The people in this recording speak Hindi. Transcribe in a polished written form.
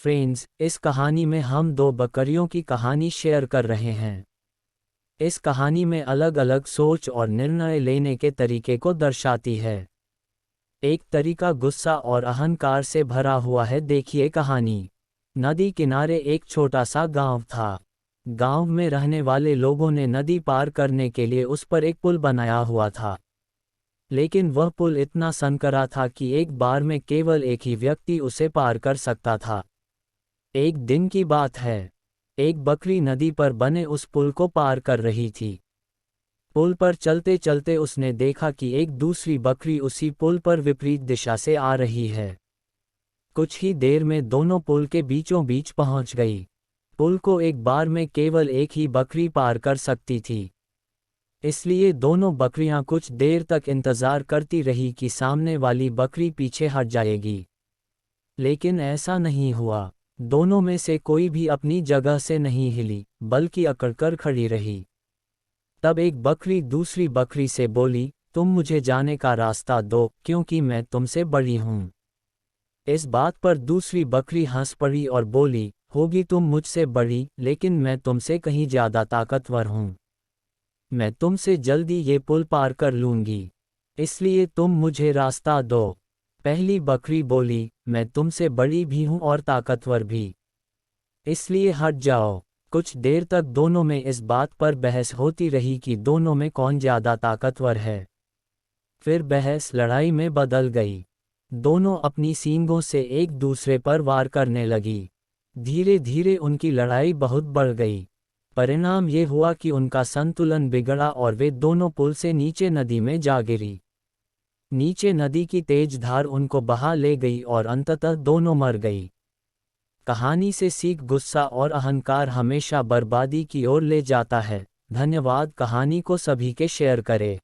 फ्रेंड्स, इस कहानी में हम दो बकरियों की कहानी शेयर कर रहे हैं। इस कहानी में अलग अलग सोच और निर्णय लेने के तरीके को दर्शाती है। एक तरीका गुस्सा और अहंकार से भरा हुआ है। देखिए कहानी। नदी किनारे एक छोटा सा गांव था। गांव में रहने वाले लोगों ने नदी पार करने के लिए उस पर एक पुल बनाया हुआ था। लेकिन वह पुल इतना संकरा था कि एक बार में केवल एक ही व्यक्ति उसे पार कर सकता था। एक दिन की बात है। एक बकरी नदी पर बने उस पुल को पार कर रही थी। पुल पर चलते चलते उसने देखा कि एक दूसरी बकरी उसी पुल पर विपरीत दिशा से आ रही है। कुछ ही देर में दोनों पुल के बीचों बीच पहुंच गई। पुल को एक बार में केवल एक ही बकरी पार कर सकती थी। इसलिए दोनों बकरियां कुछ देर तक इंतजार करती रही कि सामने वाली बकरी पीछे हट जाएगी। लेकिन ऐसा नहीं हुआ। दोनों में से कोई भी अपनी जगह से नहीं हिली, बल्कि अकड़कर खड़ी रही। तब एक बकरी दूसरी बकरी से बोली, तुम मुझे जाने का रास्ता दो, क्योंकि मैं तुमसे बड़ी हूं। इस बात पर दूसरी बकरी हंस पड़ी और बोली, होगी तुम मुझसे बड़ी, लेकिन मैं तुमसे कहीं ज्यादा ताकतवर हूं। मैं तुमसे जल्दी ये पुल पार कर लूंगी। इसलिए तुम मुझे रास्ता दो। पहली बकरी बोली, मैं तुमसे बड़ी भी हूं और ताकतवर भी। इसलिए हट जाओ। कुछ देर तक दोनों में इस बात पर बहस होती रही कि दोनों में कौन ज्यादा ताकतवर है। फिर बहस लड़ाई में बदल गई। दोनों अपनी सींगों से एक दूसरे पर वार करने लगी। धीरे धीरे उनकी लड़ाई बहुत बढ़ गई। परिणाम ये हुआ कि उनका संतुलन बिगड़ा और वे दोनों पुल से नीचे नदी में जा गिरी। नीचे नदी की तेज धार उनको बहा ले गई और अंततः दोनों मर गई। कहानी से सीख, गुस्सा और अहंकार हमेशा बर्बादी की ओर ले जाता है। धन्यवाद। कहानी को सभी के शेयर करें।